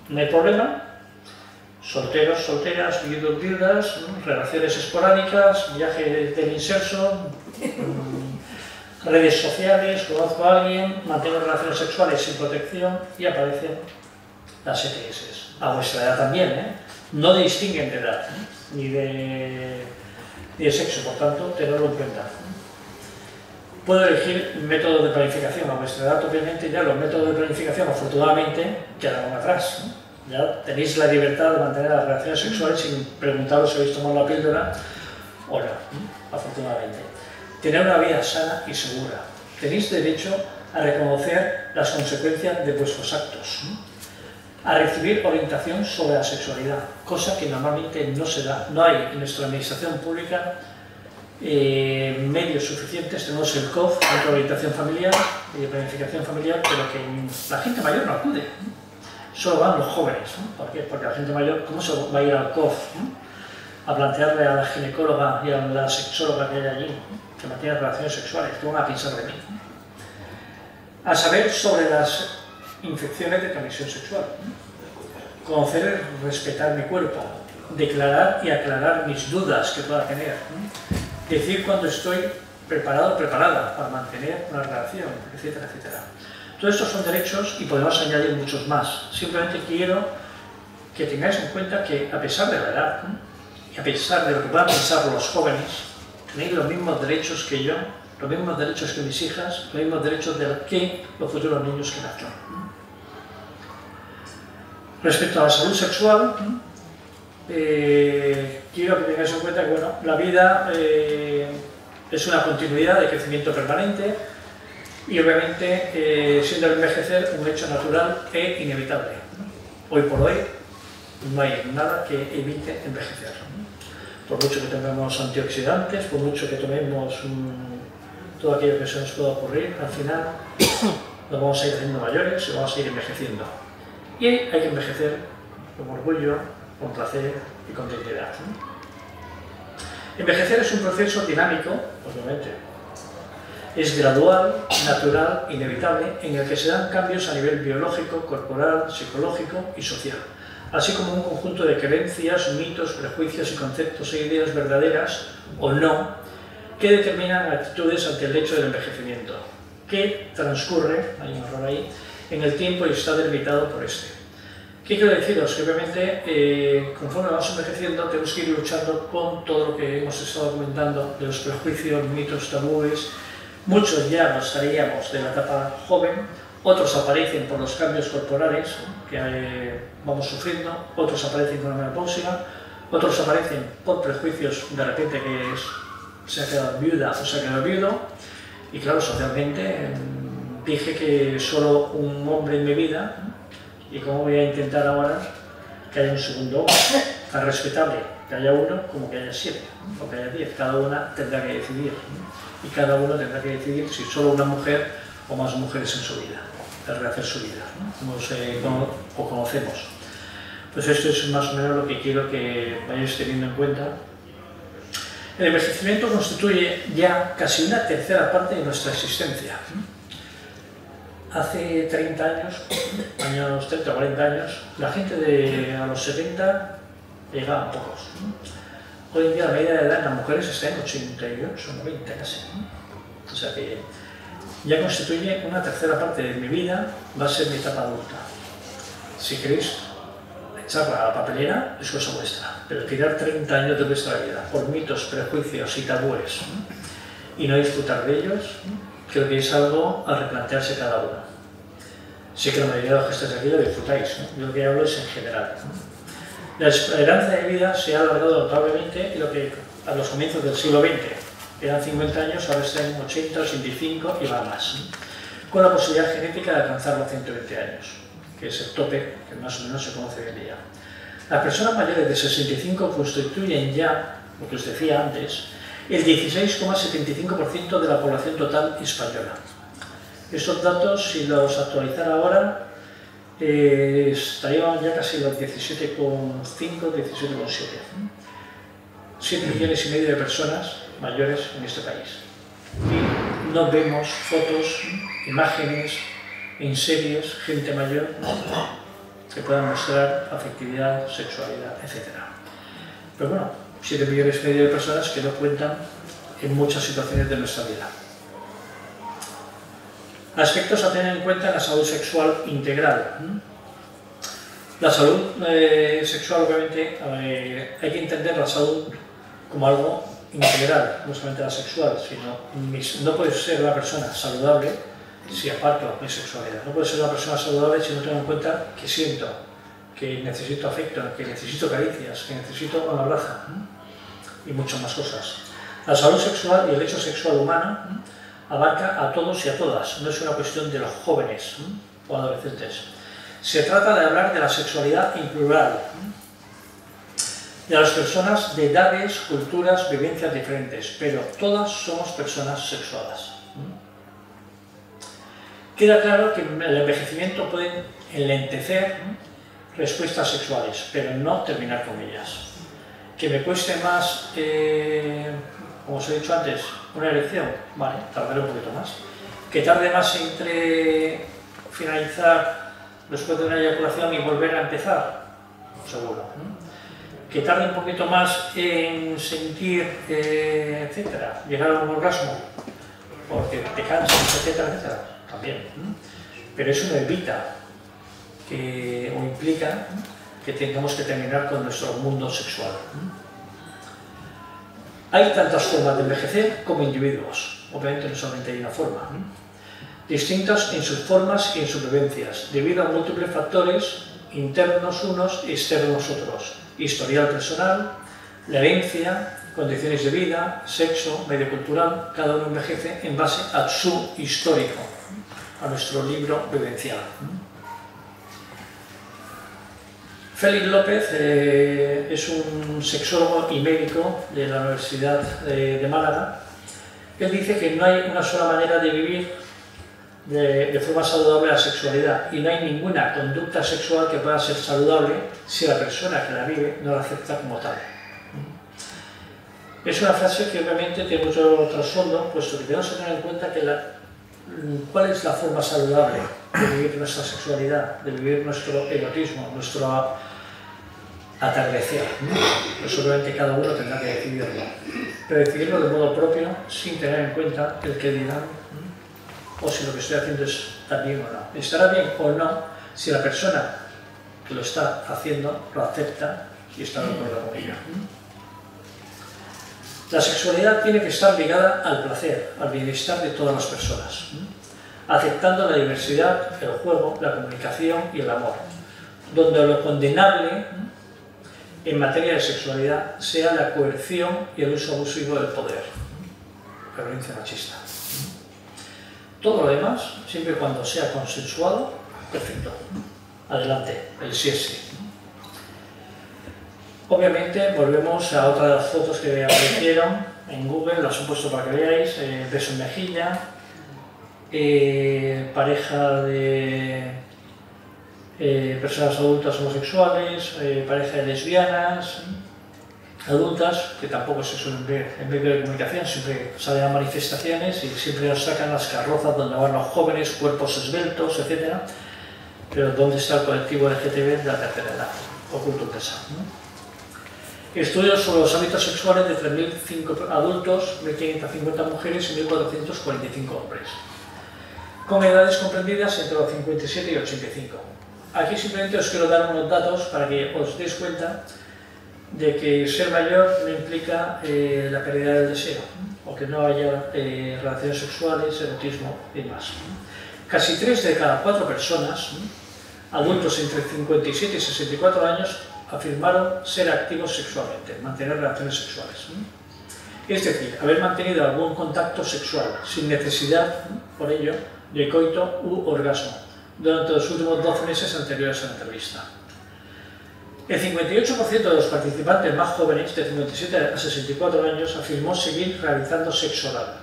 no hay problema, solteros, solteras, viudos, viudas, relaciones esporádicas, viajes del inserso, redes sociales, conozco a alguien, mantengo relaciones sexuales sin protección y aparecen las ETS. A vuestra edad también, no distinguen de edad, ni de sexo, por tanto, tenedlo en cuenta. Puedo elegir métodos de planificación. A vuestra edad, obviamente, ya los métodos de planificación, afortunadamente, quedaron atrás. Ya tenéis la libertad de mantener las relaciones sexuales sin preguntaros si habéis tomado la píldora o no, afortunadamente. Tener una vida sana y segura. Tenéis derecho a reconocer las consecuencias de vuestros actos, a recibir orientación sobre la sexualidad, cosa que normalmente no se da. No hay en nuestra administración pública medios suficientes. Tenemos el COF, Centro de Orientación Familiar y de Planificación Familiar, pero que la gente mayor no acude. Solo van los jóvenes. ¿Por qué? Porque la gente mayor, ¿cómo se va a ir al COF? a plantearle a la ginecóloga y a la sexóloga que hay allí, que mantienen relaciones sexuales, ¿qué van a pensar de mí? A saber sobre las infecciones de transmisión sexual, conocer y respetar mi cuerpo, declarar y aclarar mis dudas que pueda tener, decir cuando estoy preparado o preparada para mantener una relación, etcétera, etcétera. Todos estos son derechos y podemos añadir muchos más. Simplemente quiero que tengáis en cuenta que a pesar de la edad y a pesar de lo que puedan pensar los jóvenes, tenéis los mismos derechos que yo, los mismos derechos que mis hijas, los mismos derechos que los futuros niños que nazcan. Respecto a la salud sexual, quiero que tengáis en cuenta que bueno, la vida es una continuidad de crecimiento permanente y obviamente siendo el envejecer un hecho natural e inevitable. Hoy por hoy no hay nada que evite envejecer. Por mucho que tengamos antioxidantes, por mucho que tomemos todo aquello que se nos pueda ocurrir, al final nos vamos a ir haciendo mayores y vamos a ir envejeciendo. Y hay que envejecer con orgullo, con placer y con dignidad. Envejecer es un proceso dinámico, obviamente. Es gradual, natural, inevitable, en el que se dan cambios a nivel biológico, corporal, psicológico y social, así como un conjunto de creencias, mitos, prejuicios y conceptos e ideas verdaderas o no, que determinan actitudes ante el hecho del envejecimiento, que transcurre, hay un error ahí, en el tiempo y está delimitado por este. ¿Qué quiero deciros? Que obviamente, conforme vamos envejeciendo, tenemos que ir luchando con todo lo que hemos estado comentando, de los prejuicios, mitos, tabúes. Muchos ya nos salíamos de la etapa joven, otros aparecen por los cambios corporales que vamos sufriendo, otros aparecen con la menopausia, otros aparecen por prejuicios de repente que se ha quedado viuda o se ha quedado viudo, y claro, socialmente dije que solo un hombre en mi vida, y cómo voy a intentar ahora que haya un segundo hombre, tan respetable que haya uno como que haya 7 o que haya 10, cada una tendrá que decidir, y cada uno tendrá que decidir si solo una mujer o más mujeres en su vida, de rehacer su vida, como conocemos. Pues esto es más o menos lo que quiero que vayáis teniendo en cuenta. El envejecimiento constituye ya casi una tercera parte de nuestra existencia. Hace 30 años, años 30 o 40 años, la gente a los 70 llegaban pocos. Hoy en día la media de edad en las mujeres está en 88, 90 casi. O sea que ya constituye una tercera parte de mi vida, va a ser mi etapa adulta. Si queréis echarla a la papelera, es cosa vuestra, pero tirar 30 años de vuestra vida por mitos, prejuicios y tabúes y no disfrutar de ellos, creo que es algo a replantearse cada uno. Sé que la mayoría de los que estáis aquí lo disfrutáis, yo lo que hablo es en general. La esperanza de vida se ha alargado notablemente lo que a los comienzos del siglo XX eran 50 años, ahora están en 80, 85 y va más, con la posibilidad genética de alcanzar los 120 años, que es el tope que más o menos se conoce hoy en día. Las personas mayores de 65 constituyen ya, lo que os decía antes, el 16,75% de la población total española. Estos datos, si los actualizara ahora, estarían ya casi los 17,5, 17,7. 7 millones y medio de personas mayores en este país. Y no vemos fotos, imágenes, en series, gente mayor, que puedan mostrar afectividad, sexualidad, etc. Pero bueno, 7 millones y medio de personas que no cuentan en muchas situaciones de nuestra vida. Aspectos a tener en cuenta en la salud sexual integral. La salud sexual, obviamente, hay que entender la salud como algo integral, no solamente la sexual, sino no puede ser una persona saludable si aparto mi sexualidad. No puede ser una persona saludable si no tengo en cuenta que siento, que necesito afecto, que necesito caricias, que necesito un abrazo y muchas más cosas. La salud sexual y el hecho sexual humano abarca a todos y a todas, no es una cuestión de los jóvenes o adolescentes. Se trata de hablar de la sexualidad en plural, de las personas de edades, culturas, vivencias diferentes, pero todas somos personas sexuadas. Queda claro que el envejecimiento puede enlentecer respuestas sexuales, pero no terminar con ellas. Que me cueste más, como os he dicho antes, una erección, vale, tardaré un poquito más. Que tarde más entre finalizar después de una eyaculación y volver a empezar, seguro. Que tarde un poquito más en sentir, etcétera, llegar a un orgasmo, porque te cansas, etcétera, etcétera, también. Pero eso no evita o implica que tengamos que terminar con nuestro mundo sexual. Hay tantas formas de envejecer como individuos, obviamente no solamente hay una forma, distintas en sus formas y en sus vivencias, debido a múltiples factores internos unos y externos otros, historial personal, la herencia, condiciones de vida, sexo, medio cultural. Cada uno envejece en base a su histórico, a nuestro libro vivencial. Félix López es un sexólogo y médico de la Universidad de Málaga. Él dice que no hay una sola manera de vivir de forma saludable la sexualidad y no hay ninguna conducta sexual que pueda ser saludable si la persona que la vive no la acepta como tal. Es una frase que obviamente tiene mucho trasfondo, puesto que tenemos que tener en cuenta que cuál es la forma saludable de vivir nuestra sexualidad, de vivir nuestro erotismo, nuestro atardecer. Pues obviamente cada uno tendrá que decidirlo, pero decidirlo de modo propio, sin tener en cuenta el que dirán, o si lo que estoy haciendo está bien o no. Estará bien o no si la persona que lo está haciendo lo acepta y está de acuerdo con ello. La sexualidad tiene que estar ligada al placer, al bienestar de todas las personas, aceptando la diversidad, el juego, la comunicación y el amor, donde lo condenable en materia de sexualidad sea la coerción y el uso abusivo del poder, la violencia machista. Todo lo demás, siempre y cuando sea consensuado, perfecto. Adelante, el sí es sí. Obviamente volvemos a otra de las fotos que aparecieron en Google, las he puesto para que veáis, beso en mejilla, pareja de personas adultas homosexuales, pareja de lesbianas, adultas, que tampoco se suelen ver en medio de comunicación, siempre salen a manifestaciones y siempre nos sacan las carrozas donde van los jóvenes, cuerpos esbeltos, etc. Pero ¿dónde está el colectivo LGTB de la tercera edad? Oculto en casa, ¿no? Estudios sobre los hábitos sexuales de 3.005 adultos, 1.550 mujeres y 1.445 hombres, con edades comprendidas entre los 57 y 85. Aquí simplemente os quiero dar unos datos para que os deis cuenta de que ser mayor no implica la pérdida del deseo, o que no haya relaciones sexuales, erotismo y más. Casi 3 de cada 4 personas, adultos entre 57 y 64 años, afirmaron ser activos sexualmente, mantener relaciones sexuales. Es decir, haber mantenido algún contacto sexual sin necesidad, por ello, de coito u orgasmo durante los últimos 12 meses anteriores a la entrevista. El 58% de los participantes más jóvenes, de 57 a 64 años, afirmó seguir realizando sexo oral.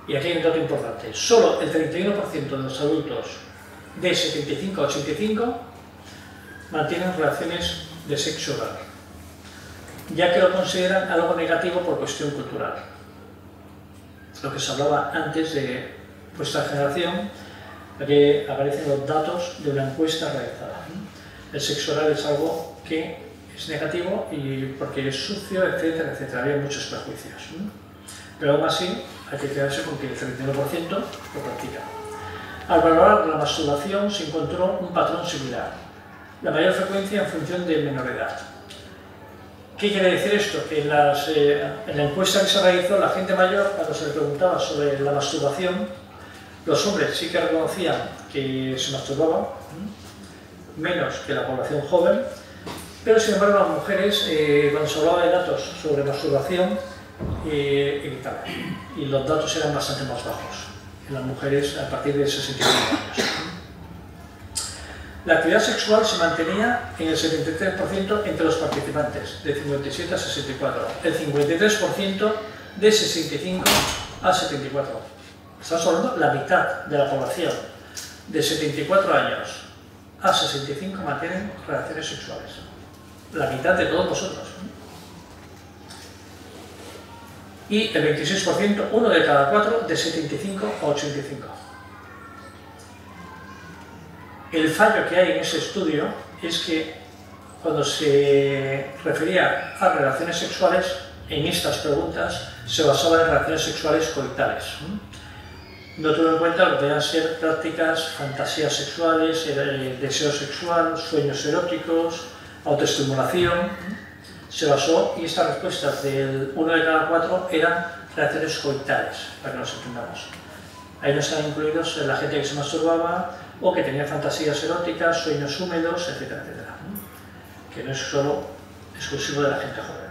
Y aquí hay un dato importante. Solo el 31% de los adultos de 75 a 85 mantienen relaciones de sexo oral, ya que lo consideran algo negativo por cuestión cultural. Lo que se hablaba antes de vuestra generación, aquí aparecen los datos de una encuesta realizada. El sexo oral es algo que es negativo y porque es sucio, etcétera, etcétera. Había muchos prejuicios. Pero aún así hay que quedarse con que el 31% lo practica. Al valorar la masturbación se encontró un patrón similar. La mayor frecuencia en función de menor edad. ¿Qué quiere decir esto? Que en la encuesta que se realizó, la gente mayor, cuando se le preguntaba sobre la masturbación, los hombres sí que reconocían que se masturbaban, menos que la población joven, pero sin embargo las mujeres, cuando se hablaba de datos sobre masturbación, evitaban. Y los datos eran bastante más bajos en las mujeres a partir de 65 años. La actividad sexual se mantenía en el 73% entre los participantes, de 57 a 64, el 53% de 65 a 74. Estamos hablando de la mitad de la población, de 74 años a 65 mantienen relaciones sexuales. La mitad de todos vosotros. y el 26%, 1 de cada 4, de 75 a 85. El fallo que hay en ese estudio es que cuando se refería a relaciones sexuales, en estas preguntas se basaba en relaciones sexuales coitales. No tuvo en cuenta lo que podían ser prácticas, fantasías sexuales, deseo sexual, sueños eróticos, autoestimulación. Se basó, y estas respuestas del 1 de cada 4 eran relaciones coitales, para que nos entendamos. Ahí no estaban incluidos la gente que se masturbaba o que tenía fantasías eróticas, sueños húmedos, etcétera, etcétera. Que no es solo exclusivo de la gente joven.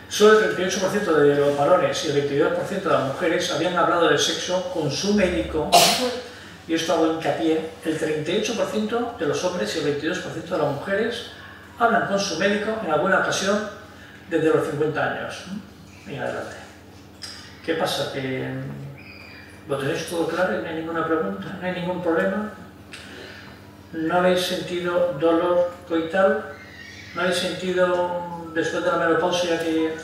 Solo el 38% de los varones y el 22% de las mujeres habían hablado del sexo con su médico, y esto hago hincapié, el 38% de los hombres y el 22% de las mujeres hablan con su médico en alguna ocasión desde los 50 años en adelante. ¿Qué pasa? ¿Que lo tenéis todo claro? ¿No hay ninguna pregunta? ¿No hay ningún problema? ¿No habéis sentido dolor coital? ¿No habéis sentido, después de la menopausia, que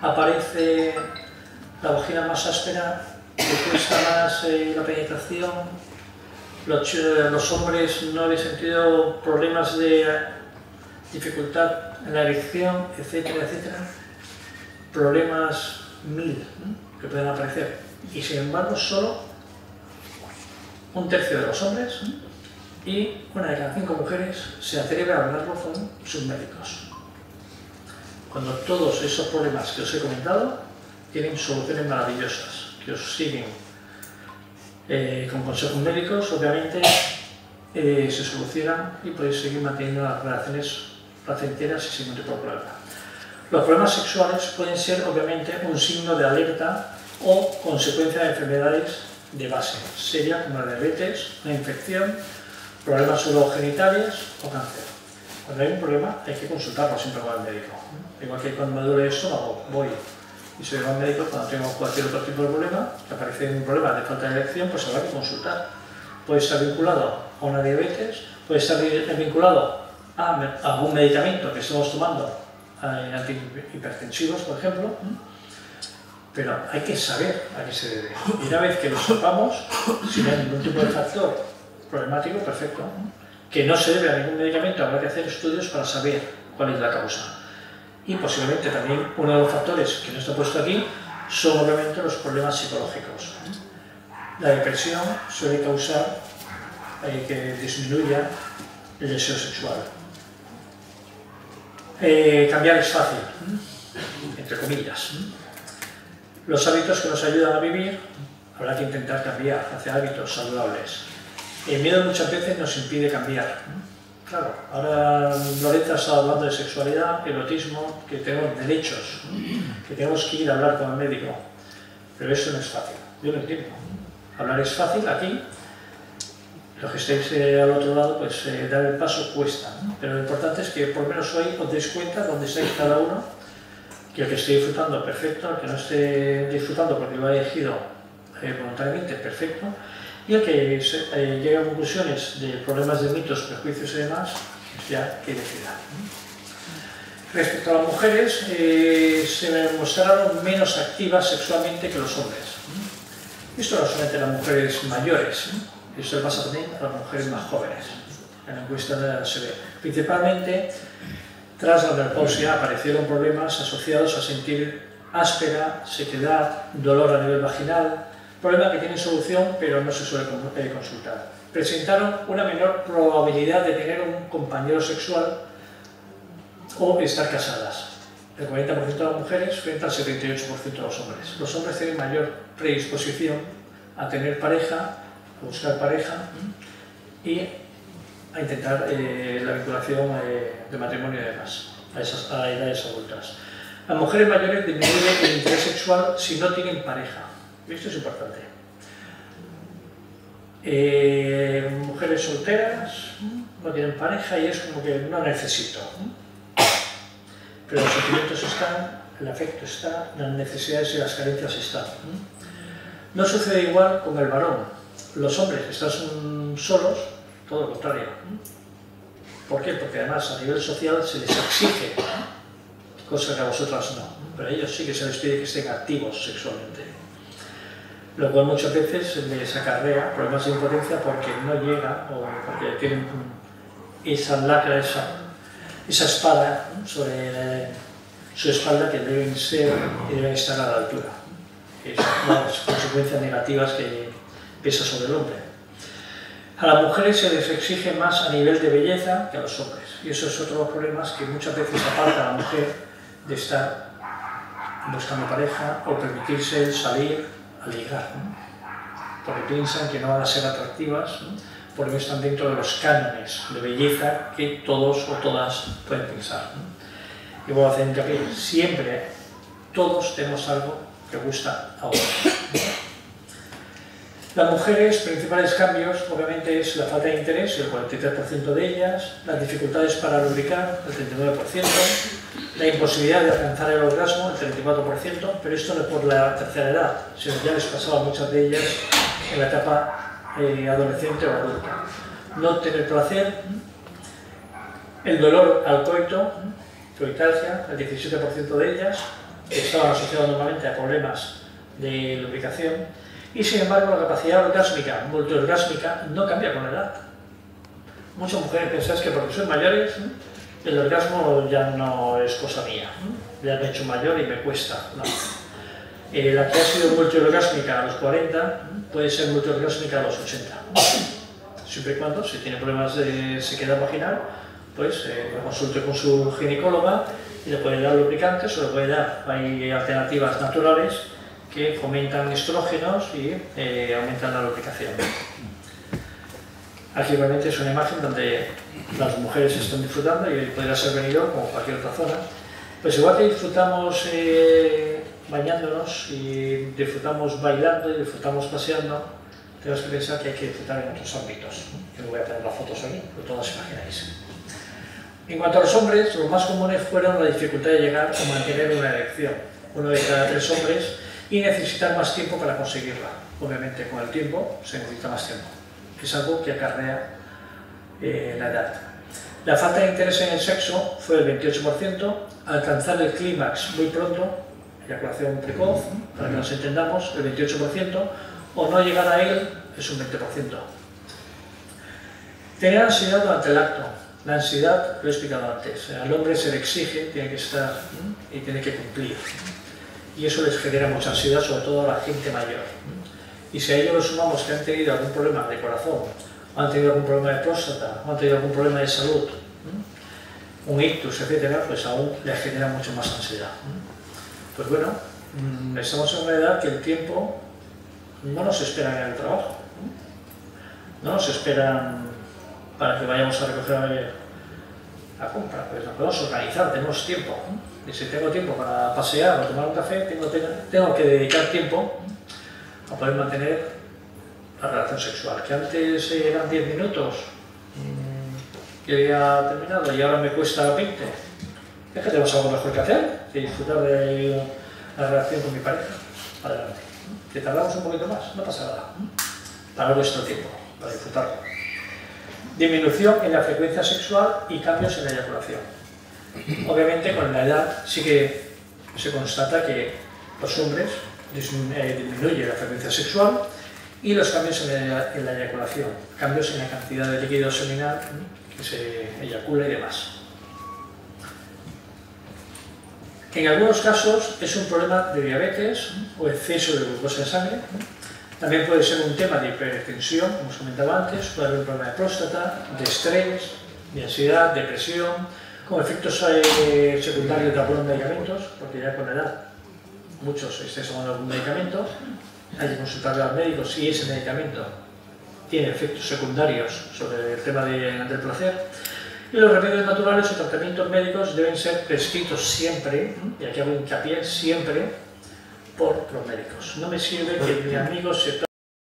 aparece la vagina más áspera, que cuesta más la penetración? Los hombres, ¿no habéis sentido problemas de dificultad en la erección, etcétera, etcétera? Problemas 1000 que pueden aparecer. Y sin embargo, solo un tercio de los hombres y 1 de cada 5 mujeres se atreve a hablarlo con sus médicos. Cuando todos esos problemas que os he comentado tienen soluciones maravillosas, que os siguen con consejos médicos, obviamente se solucionan y podéis seguir manteniendo las relaciones placenteras y sin ningún tipo de problema. Los problemas sexuales pueden ser, obviamente, un signo de alerta o consecuencia de enfermedades de base seria, como la diabetes, una infección, problemas urogenitales o cáncer. Cuando hay un problema hay que consultarlo siempre con el médico. Igual que cuando me duele el estómago voy y soy al médico, cuando tengo cualquier otro tipo de problema, que aparece un problema de falta de erección, pues habrá que consultar. Puede estar vinculado a una diabetes, puede estar vinculado a un medicamento que estamos tomando, antihipertensivos, por ejemplo, pero hay que saber a qué se debe. Y una vez que lo sepamos, si no hay ningún tipo de factor problemático, perfecto, que no se debe a ningún medicamento, habrá que hacer estudios para saber cuál es la causa. Y posiblemente también uno de los factores que no está puesto aquí son obviamente los problemas psicológicos. La depresión suele causar que disminuya el deseo sexual. Cambiar es fácil, entre comillas. Los hábitos que nos ayudan a vivir habrá que intentar cambiar hacia hábitos saludables. El miedo muchas veces nos impide cambiar. Claro, ahora Loretta está hablando de sexualidad, erotismo, que tenemos derechos, que tenemos que ir a hablar con el médico, pero eso no es fácil. Yo lo entiendo. Hablar es fácil aquí, los que estéis al otro lado, pues dar el paso cuesta, ¿no? Pero lo importante es que por lo menos hoy os deis cuenta dónde estáis cada uno, que el que esté disfrutando, perfecto, el que no esté disfrutando porque lo ha elegido voluntariamente, perfecto, y el que llegue a conclusiones de problemas de mitos, prejuicios y demás, pues ya que decida. Respecto a las mujeres, se mostraron menos activas sexualmente que los hombres. Esto no solamente a las mujeres mayores, esto le pasa también a las mujeres más jóvenes. En la encuesta se ve. Principalmente, tras la menopausia aparecieron problemas asociados a sentir áspera, sequedad, dolor a nivel vaginal, problema que tiene solución pero no se suele consultar. Presentaron una menor probabilidad de tener un compañero sexual o estar casadas. El 40% de las mujeres frente al 78% de los hombres. Los hombres tienen mayor predisposición a tener pareja, a buscar pareja y a intentar la vinculación de matrimonio y demás, a edades adultas. Las mujeres mayores disminuyen el interés sexual si no tienen pareja. Esto es importante. Mujeres solteras no tienen pareja y es como que no necesito. Pero los sentimientos están, el afecto está, las necesidades y las carencias están. No sucede igual con el varón. Los hombres que están solos, todo lo contrario. ¿Por qué? Porque además a nivel social se les exige cosa que a vosotras no, pero a ellos sí que se les pide que estén activos sexualmente. Lo cual muchas veces les acarrea problemas de impotencia porque no llega o porque tienen esa lacra, esa espada sobre su espalda que deben ser y deben estar a la altura. Es las consecuencias negativas que pesa sobre el hombre. A las mujeres se les exige más a nivel de belleza que a los hombres, y eso es otro de los problemas que muchas veces aparta a la mujer de estar buscando pareja o permitirse salir a ligar, ¿no? Porque piensan que no van a ser atractivas, ¿no? Porque no están dentro de los cánones de belleza que todos o todas pueden pensar, ¿no? Y voy a hacer hincapié, siempre todos tenemos algo que gusta a otros. Las mujeres, principales cambios, obviamente, es la falta de interés, el 43% de ellas, las dificultades para lubricar, el 39%, la imposibilidad de alcanzar el orgasmo, el 34%, pero esto no es por la tercera edad, sino ya les pasaba a muchas de ellas en la etapa adolescente o adulta. No tener placer, el dolor al coito, coitalgia, el 17% de ellas, que estaban asociadas normalmente a problemas de lubricación, y sin embargo la capacidad orgásmica, multiorgásmica, no cambia con la edad. Muchas mujeres pensáis que porque son mayores, el orgasmo ya no es cosa mía, ya me he hecho mayor y me cuesta. No. La que ha sido multiorgásmica a los 40 puede ser multiorgásmica a los 80. Siempre y cuando, si tiene problemas de sequedad vaginal, pues lo consulte con su ginecóloga y le puede dar lubricantes o le puede dar, hay alternativas naturales que fomentan estrógenos y aumentan la lubricación. Aquí realmente es una imagen donde las mujeres están disfrutando y podría ser venido como cualquier otra zona. Pues igual que disfrutamos bañándonos y disfrutamos bailando y disfrutamos paseando, tenemos que pensar que hay que disfrutar en otros ámbitos. Yo no voy a poner las fotos aquí, pero todas imagináis. En cuanto a los hombres, los más comunes fueron la dificultad de llegar o mantener una erección. 1 de cada 3 hombres, y necesitar más tiempo para conseguirla. Obviamente con el tiempo se necesita más tiempo. Es algo que acarrea la edad. La falta de interés en el sexo fue el 28%, alcanzar el clímax muy pronto, eyaculación precoz, para que nos entendamos, el 28%, o no llegar a él es un 20%. Tener ansiedad durante el acto. La ansiedad, lo he explicado antes, al hombre se le exige, tiene que estar y tiene que cumplir. Y eso les genera mucha ansiedad, sobre todo a la gente mayor. Y si a ello lo sumamos que han tenido algún problema de corazón, o han tenido algún problema de próstata, o han tenido algún problema de salud, un ictus, etc., pues aún les genera mucho más ansiedad. Pues bueno, estamos en una edad que el tiempo no nos espera en el trabajo, no nos esperan para que vayamos a recoger la compra, pues nos podemos organizar, tenemos tiempo. Y si tengo tiempo para pasear o tomar un café, tengo que dedicar tiempo a poder mantener la relación sexual. Que antes eran 10 minutos, que había terminado y ahora me cuesta 20. Es que tenemos algo mejor que hacer, que disfrutar de la relación con mi pareja. Adelante. Que tardamos un poquito más, no pasa nada. Para vuestro tiempo, para disfrutarlo. Disminución en la frecuencia sexual y cambios en la eyaculación. Obviamente con la edad sí que se constata que los hombres disminuye la frecuencia sexual y los cambios en la eyaculación, cambios en la cantidad de líquido seminal que se eyacula y demás. En algunos casos es un problema de diabetes o exceso de glucosa en sangre. También puede ser un tema de hipertensión, como os comentaba antes, puede haber un problema de próstata, de estrés, de ansiedad, depresión, con efectos secundarios de algunos medicamentos, porque ya con la edad muchos estén tomando algún medicamento, hay que consultarle al médico si ese medicamento tiene efectos secundarios sobre el tema del placer. Y los remedios naturales o tratamientos médicos deben ser prescritos siempre, y aquí hago hincapié, siempre por los médicos. No me sirve que mi amigo se